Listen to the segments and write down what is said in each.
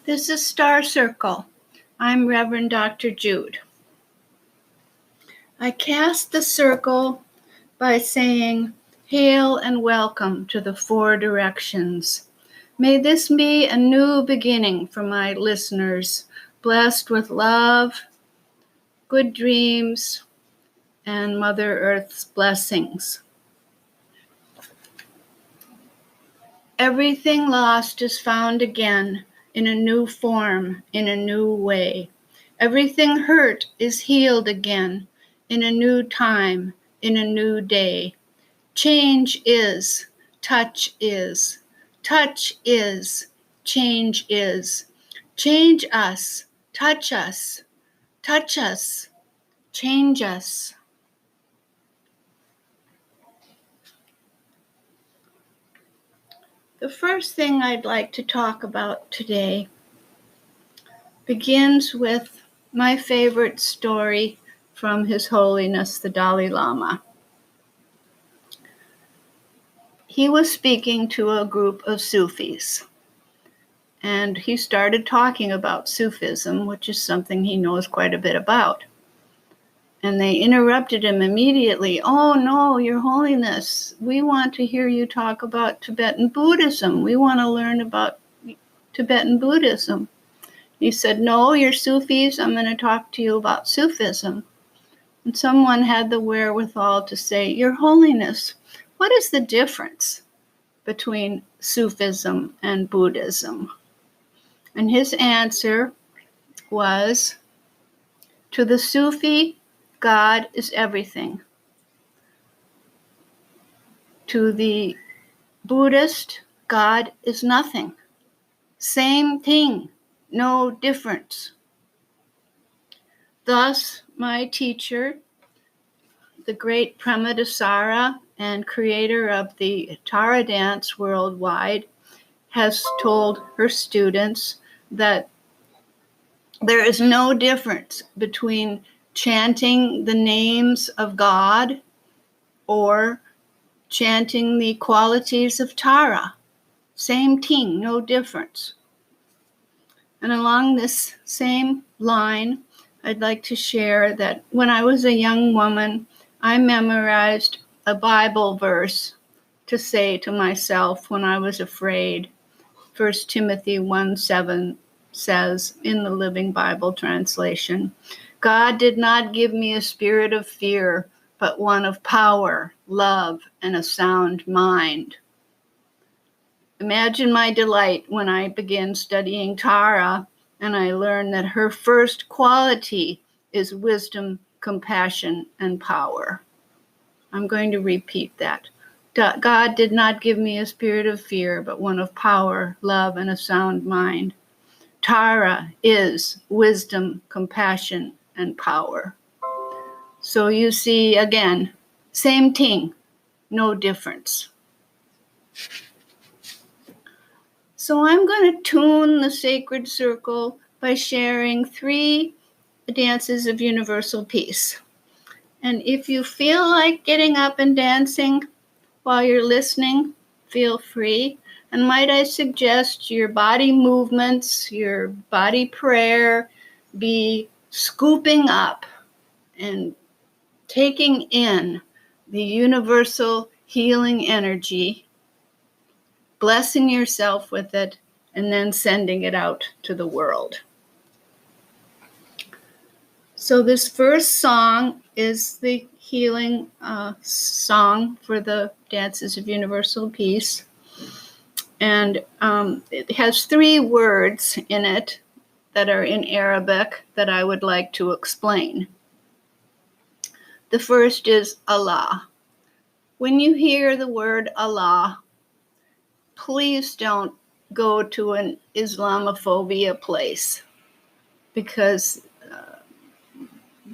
This is Star Circle. I'm Reverend Dr. Jude. I cast the circle by saying, "Hail and welcome to the four directions." May this be a new beginning for my listeners, blessed with love, good dreams, and Mother Earth's blessings. Everything lost is found again in a new form, in a new way. Everything hurt is healed again in a new time, in a new day. Change is, touch is, touch is, change is. Change us, touch us, touch us, change us. The first thing I'd like to talk about today begins with my favorite story from His Holiness the Dalai Lama. He was speaking to a group of Sufis, and he started talking about Sufism, which is something he knows quite a bit about. And they interrupted him immediately. "Oh no, Your Holiness, we want to hear you talk about Tibetan Buddhism. We want to learn about Tibetan Buddhism." He said, "No, you're Sufis. I'm going to talk to you about Sufism." And someone had the wherewithal to say, "Your Holiness, what is the difference between Sufism and Buddhism?" And his answer was, "To the Sufi, God is everything. To the Buddhist, God is nothing. Same thing, no difference." Thus, my teacher, the great Prema Dasara and creator of the Tara dance worldwide, has told her students that there is no difference between chanting the names of God or chanting the qualities of Tara. Same thing, no difference. And along this same line, I'd like to share that when I was a young woman, I memorized a Bible verse to say to myself when I was afraid. 1 Timothy 1:7 says in the Living Bible translation, "God did not give me a spirit of fear, but one of power, love, and a sound mind." Imagine my delight when I began studying Tara and I learned that her first quality is wisdom, compassion, and power. I'm going to repeat that. God did not give me a spirit of fear, but one of power, love, and a sound mind. Tara is wisdom, compassion, and power. So you see, again, same thing, no difference. So I'm going to tune the sacred circle by sharing 3 dances of universal peace. And if you feel like getting up and dancing while you're listening, feel free. And might I suggest your body movements, your body prayer be scooping up and taking in the universal healing energy, blessing yourself with it, and then sending it out to the world. So this first song is the healing song for the Dances of Universal Peace. And it has 3 words in it that are in Arabic that I would like to explain. The first is Allah. When you hear the word Allah, please don't go to an Islamophobia place, because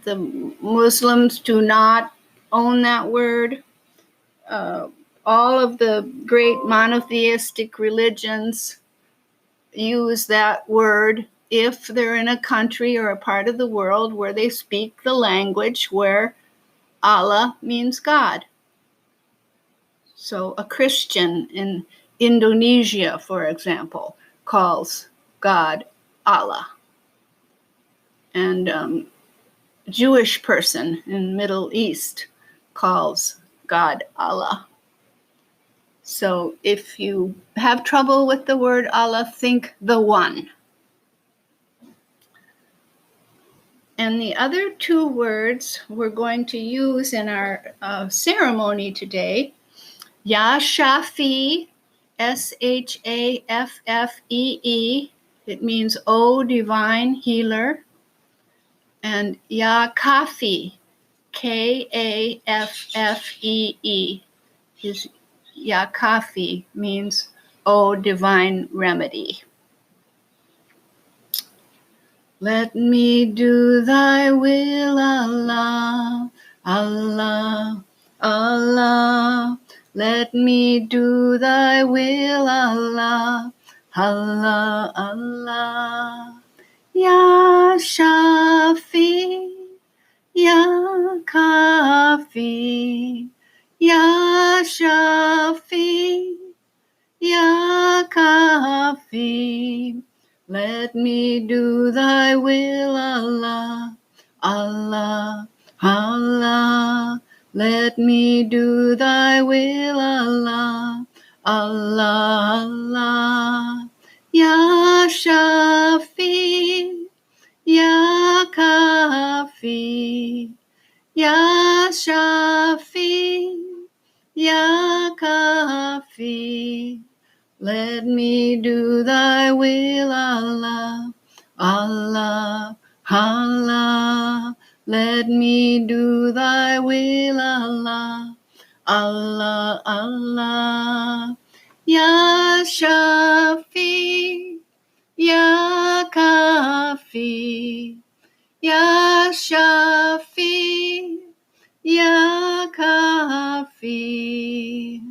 the Muslims do not own that word. All of the great monotheistic religions use that word if they're in a country or a part of the world where they speak the language where Allah means God. So a Christian in Indonesia, for example, calls God Allah. And Jewish person in Middle East calls God Allah. So if you have trouble with the word Allah, think the One. And the other two words we're going to use in our ceremony today, Ya Shafi, Shaffee, it means O Divine Healer, and Ya Kafi, Kaffee, is Ya Kafi, means O Divine Remedy. Let me do thy will, Allah, Allah, Allah. Let me do thy will, Allah, Allah, Allah. Ya Shafi, Ya Kafi, Ya Shafi, Ya Kafi. Let me do thy will, Allah, Allah, Allah. Let me do thy will, Allah, Allah, Allah. Ya Shafi, Ya Kafi, Ya Shafi, Ya Kafi. Let me do thy will, Allah, Allah, Allah. Let me do thy will, Allah, Allah, Allah. Ya Shafi, Ya Kafi, Ya Shafi, Ya Kafi.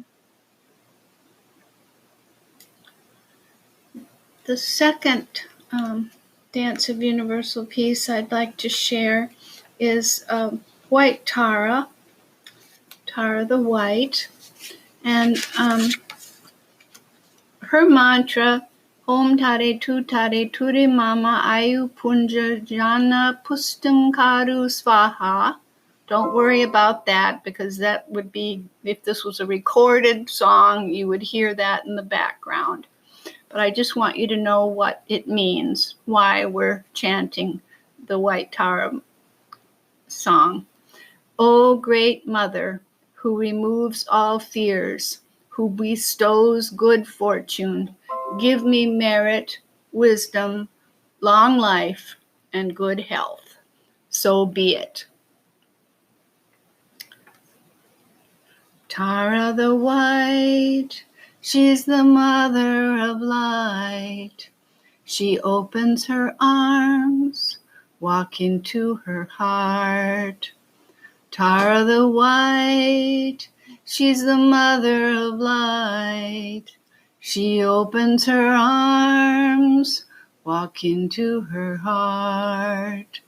The second dance of universal peace I'd like to share is White Tara, Tara the White, and her mantra, Om Tare Turi Mama Ayu Punja Jana Pustum Karu Svaha. Don't worry about that, because that would be, if this was a recorded song, you would hear that in the background. But I just want you to know what it means, why we're chanting the White Tara song. O great mother, who removes all fears, who bestows good fortune, give me merit, wisdom, long life, and good health. So be it. Tara the White, she's the mother of light. She opens her arms, walk into her heart. Tara the White, she's the mother of light. She opens her arms, walk into her heart.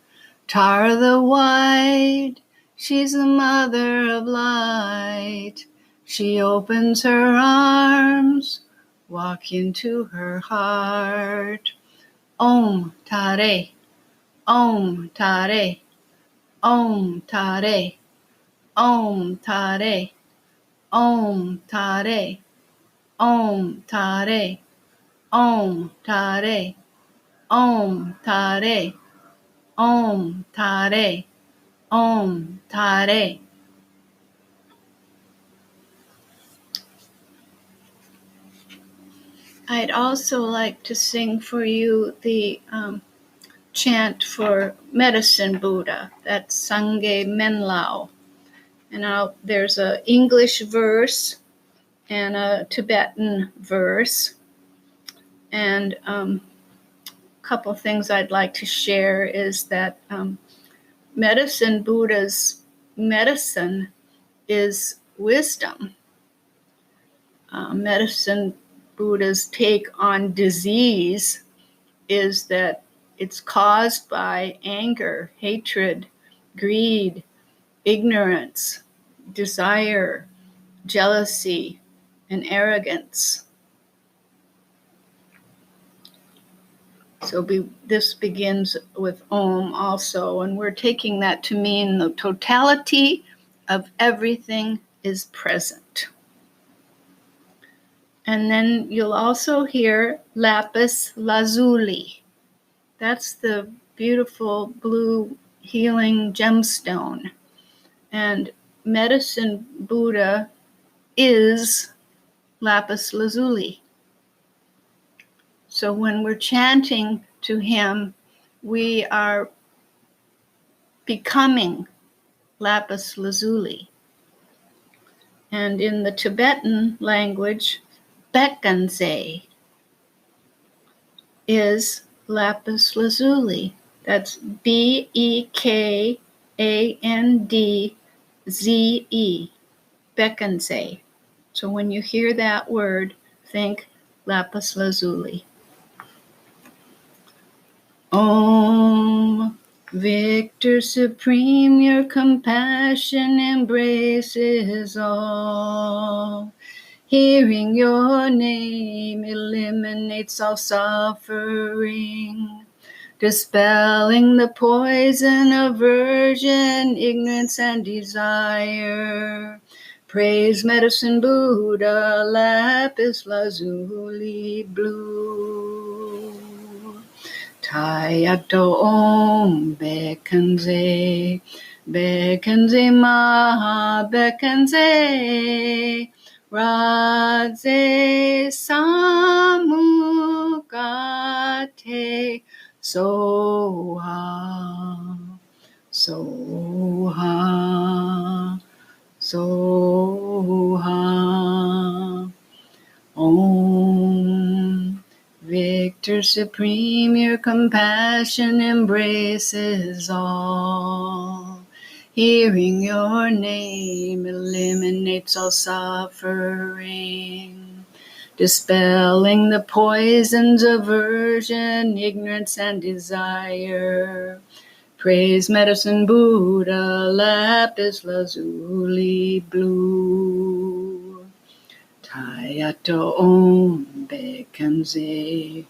Tara the White, she's the mother of light. She opens her arms, walk into her heart. Om Tare, Om Tare, Om Tare, Om Tare, Om Tare, Om Tare, Om Tare, Om Tare, Om Tare, Om Tare. I'd also like to sing for you the chant for Medicine Buddha, that's Sangye Menlao. And there's an English verse and a Tibetan verse. And a couple things I'd like to share is that Medicine Buddha's medicine is wisdom. Medicine Buddha's take on disease is that it's caused by anger, hatred, greed, ignorance, desire, jealousy, and arrogance. So this begins with Om also, and we're taking that to mean the totality of everything is present. And then you'll also hear lapis lazuli. That's the beautiful blue healing gemstone. And medicine Buddha is lapis lazuli. So when we're chanting to him, we are becoming lapis lazuli. And in the Tibetan language, Bekanze is lapis lazuli. That's Bekandze, Bekanze. So when you hear that word, think lapis lazuli. Om, Victor Supreme, your compassion embraces all. Hearing your name eliminates all suffering, dispelling the poison, aversion, ignorance, and desire. Praise medicine Buddha, lapis lazuli blue. Tayato Om Bekanze, Bekanze Maha Bekanze, Radze Samukate, Soha, Soha, Soha. Om, Victor Supreme, your compassion embraces all. Hearing your name eliminates all suffering, dispelling the poisons of aversion, ignorance, and desire. Praise medicine Buddha, lapis lazuli blue. Tayato Om Bekanze,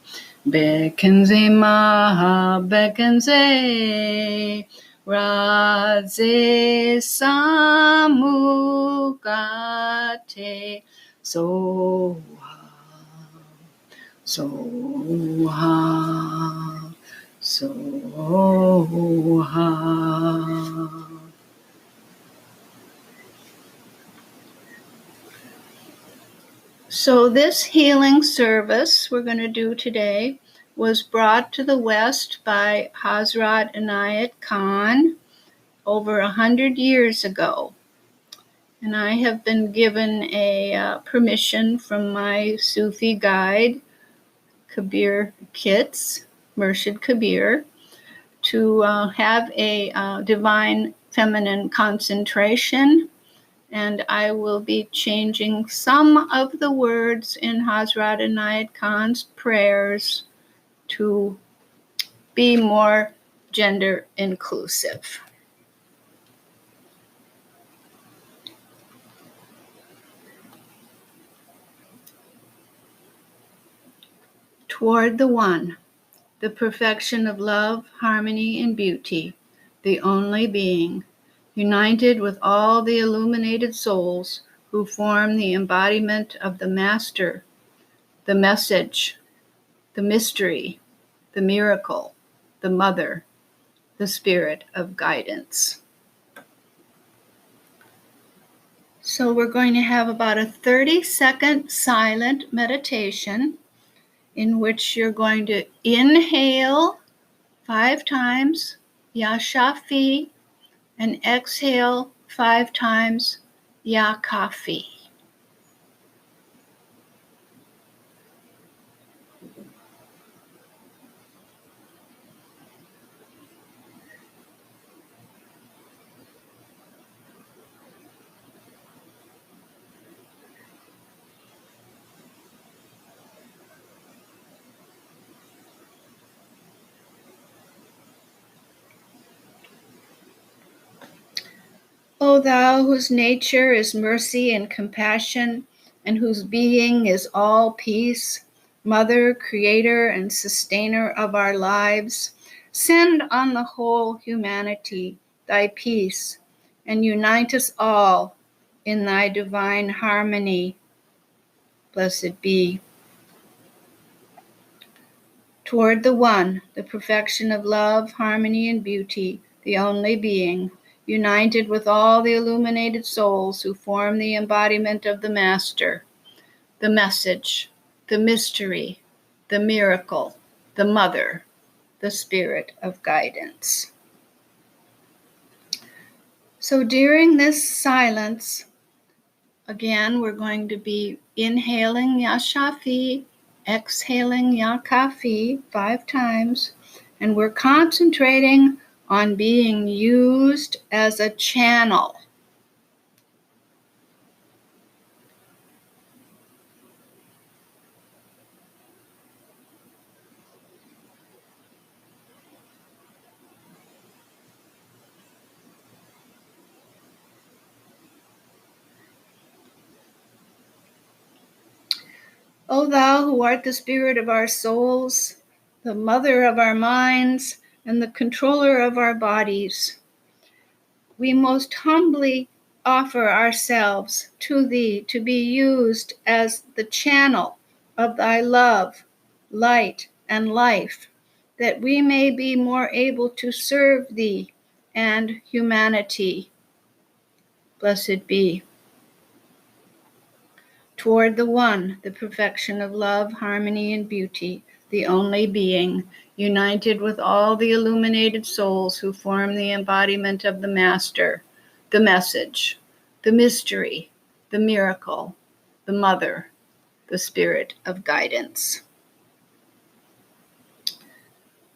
Bekanze Maha Bekanze, Radze Samukate, Soha, Soha, Soha. So this healing service we're going to do today was brought to the West by Hazrat Inayat Khan over 100 years ago. And I have been given a permission from my Sufi guide, Kabir Kitz, Murshid Kabir, to have a divine feminine concentration. And I will be changing some of the words in Hazrat Inayat Khan's prayers to be more gender inclusive. Toward the One, the perfection of love, harmony, and beauty, the only being, united with all the illuminated souls who form the embodiment of the Master, the message, the mystery, the miracle, the Mother, the Spirit of guidance. So we're going to have about a 30-second silent meditation in which you're going to inhale 5 times, Ya Shafi, and exhale 5 times, Ya Kafi. O thou whose nature is mercy and compassion, and whose being is all peace, Mother, Creator, and Sustainer of our lives, send on the whole humanity thy peace, and unite us all in thy divine harmony. Blessed be. Toward the One, the perfection of love, harmony, and beauty, the only being, united with all the illuminated souls who form the embodiment of the Master, the message, the mystery, the miracle, the Mother, the Spirit of guidance. So during this silence, again, we're going to be inhaling Yashafi, exhaling Yakafi 5 times, and we're concentrating on being used as a channel. O thou who art the spirit of our souls, the mother of our minds, and the controller of our bodies, we most humbly offer ourselves to thee to be used as the channel of thy love, light, and life, that we may be more able to serve thee and humanity. Blessed be. Toward the One, the perfection of love, harmony, and beauty, the only being, united with all the illuminated souls who form the embodiment of the Master, the message, the mystery, the miracle, the Mother, the Spirit of guidance.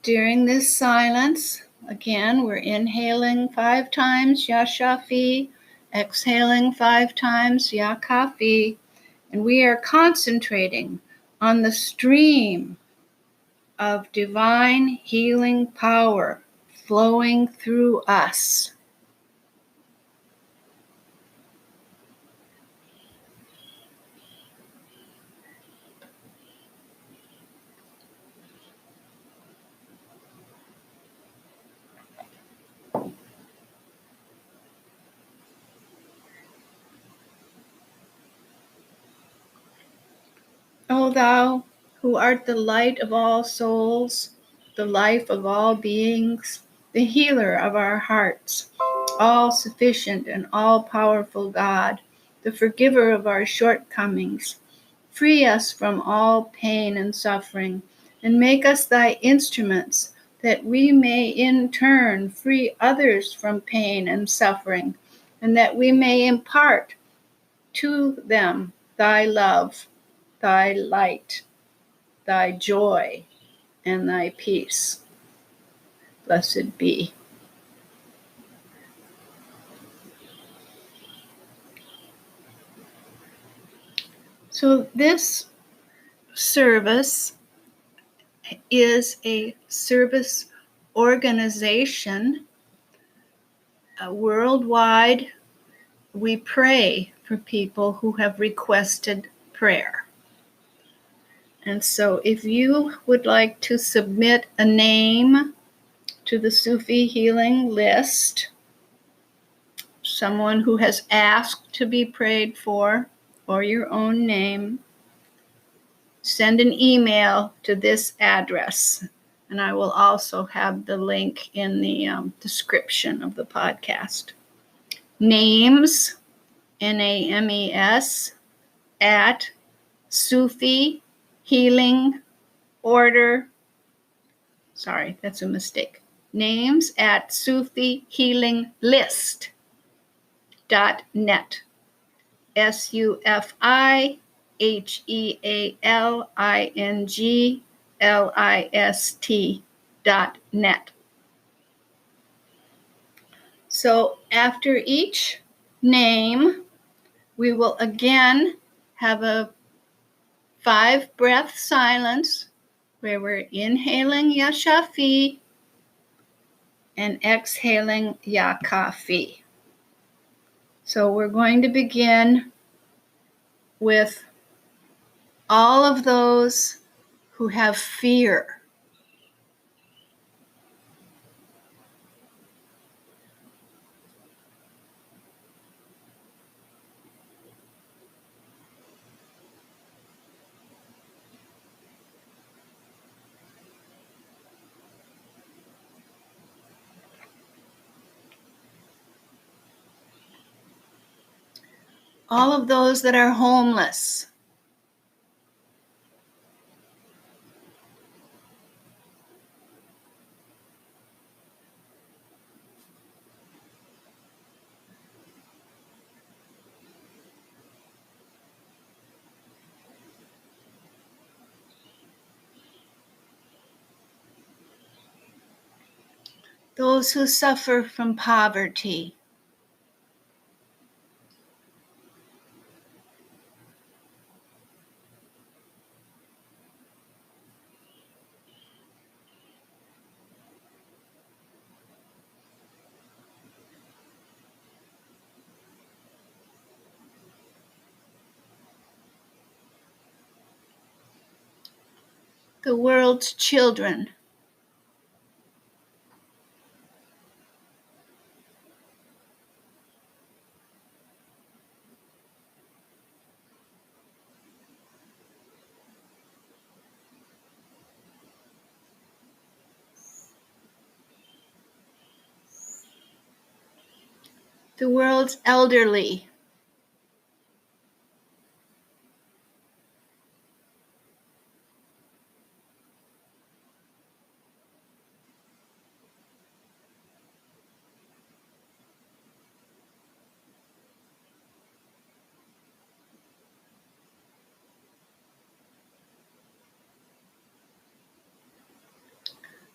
During this silence, again, we're inhaling 5 times Yashafi, exhaling 5 times Yakafi, and we are concentrating on the stream of divine healing power flowing through us. O thou who art the light of all souls, the life of all beings, the healer of our hearts, all sufficient and all powerful God, the forgiver of our shortcomings, free us from all pain and suffering, and make us thy instruments, that we may in turn free others from pain and suffering, and that we may impart to them thy love, thy light, thy joy, and thy peace. Blessed be. So this service is a service organization worldwide. We pray for people who have requested prayer. And so if you would like to submit a name to the Sufi healing list, someone who has asked to be prayed for, or your own name, send an email to this address. And I will also have the link in the description of the podcast. Names, NAMES, at Sufi Healing Order. Sorry, that's a mistake. Names at Sufi Healing List.net. SufiHealinglist.net. So after each name, we will again have a 5-breath silence where we're inhaling Yashafi and exhaling Yakafi. So we're going to begin with all of those who have fear. All of those that are homeless. Those who suffer from poverty. The world's children. The world's elderly.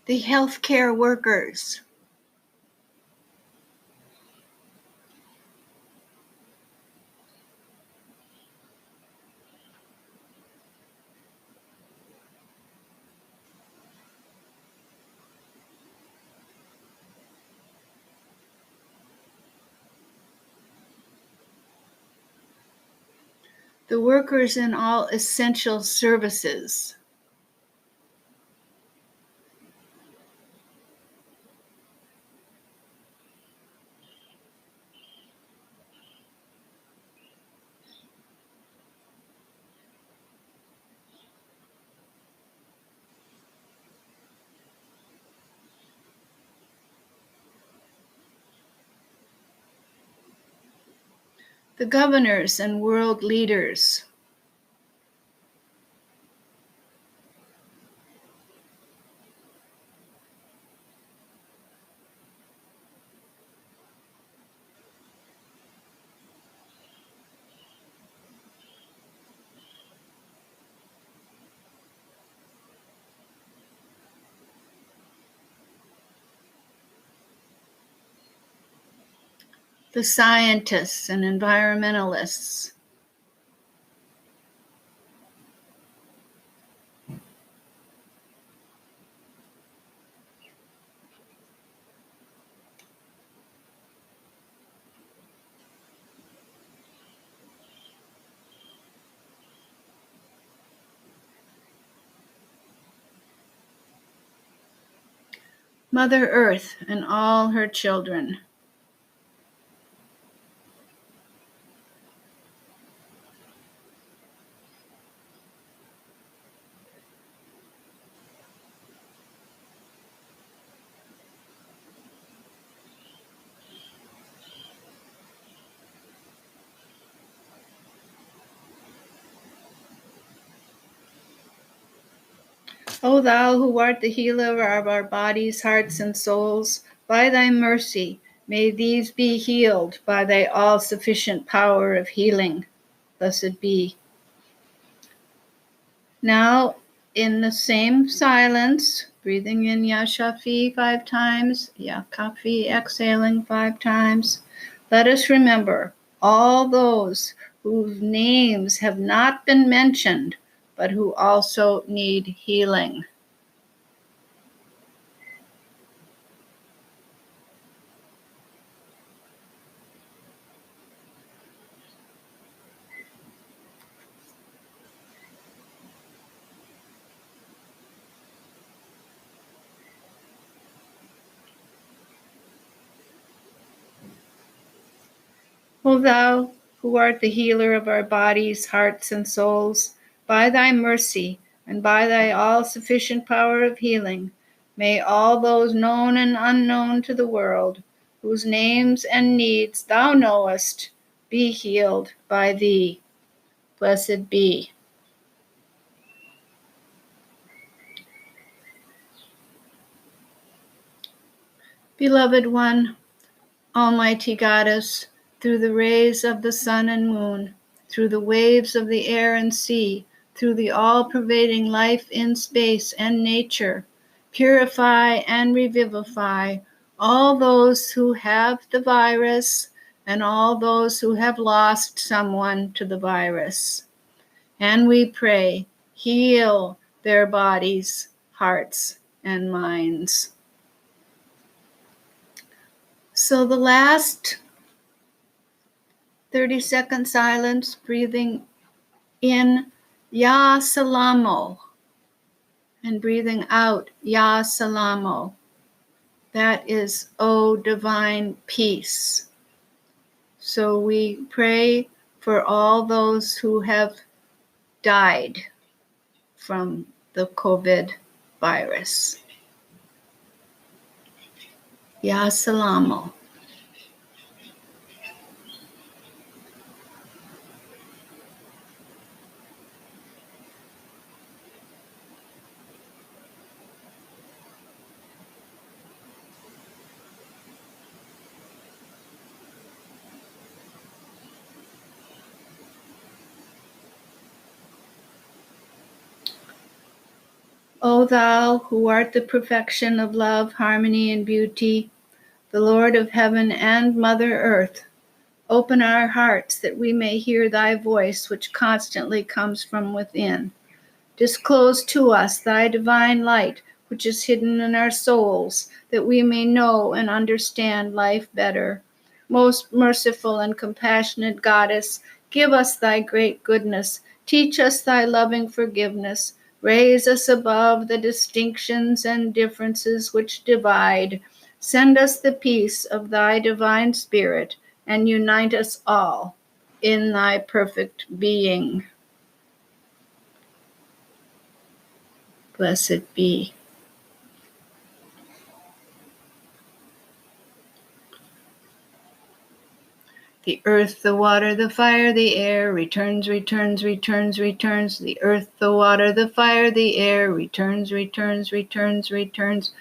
The healthcare workers. The workers in all essential services. The governors and world leaders. The scientists and environmentalists. Mother Earth and all her children. O thou who art the healer of our bodies, hearts, and souls, by thy mercy, may these be healed by thy all-sufficient power of healing. Blessed be. Now, in the same silence, breathing in Yashafi 5 times, Yakafi exhaling 5 times, let us remember all those whose names have not been mentioned, but who also need healing. O thou who art the healer of our bodies, hearts, and souls, by thy mercy and by thy all-sufficient power of healing, may all those known and unknown to the world, whose names and needs thou knowest, be healed by thee. Blessed be. Beloved one, Almighty Goddess, through the rays of the sun and moon, through the waves of the air and sea, through the all-pervading life in space and nature, purify and revivify all those who have the virus and all those who have lost someone to the virus. And we pray, heal their bodies, hearts, and minds. So the last 30-second silence, breathing in Ya Salamo and breathing out Ya Salamo. That is, O divine peace. So we pray for all those who have died from the COVID virus. Ya Salamo. O thou who art the perfection of love, harmony, and beauty, the Lord of heaven and Mother Earth, open our hearts that we may hear thy voice, which constantly comes from within. Disclose to us thy divine light, which is hidden in our souls, that we may know and understand life better. Most merciful and compassionate Goddess, give us thy great goodness. Teach us thy loving forgiveness. Raise us above the distinctions and differences which divide. Send us the peace of thy divine spirit, and unite us all in thy perfect being. Blessed be. The earth, the water, the fire, the air, returns, returns, returns, returns. The earth, the water, the fire, the air, returns, returns, returns, returns,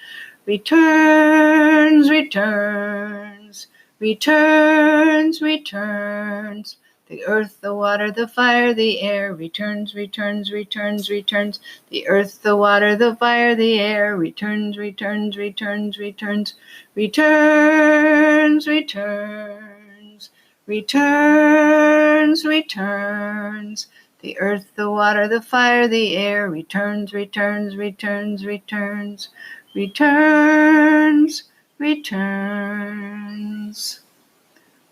returns, returns, returns, returns. The earth, the water, the fire, the air, returns, returns, returns, returns. The earth, the water, the fire, the air, returns, returns, returns, returns, returns, returns, returns, returns. The earth, the water, the fire, the air, returns, returns, returns, returns, returns, returns.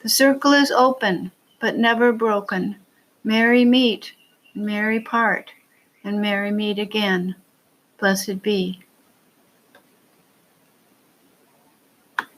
The circle is open, but never broken. Merry meet, merry part, and merry meet again. Blessed be.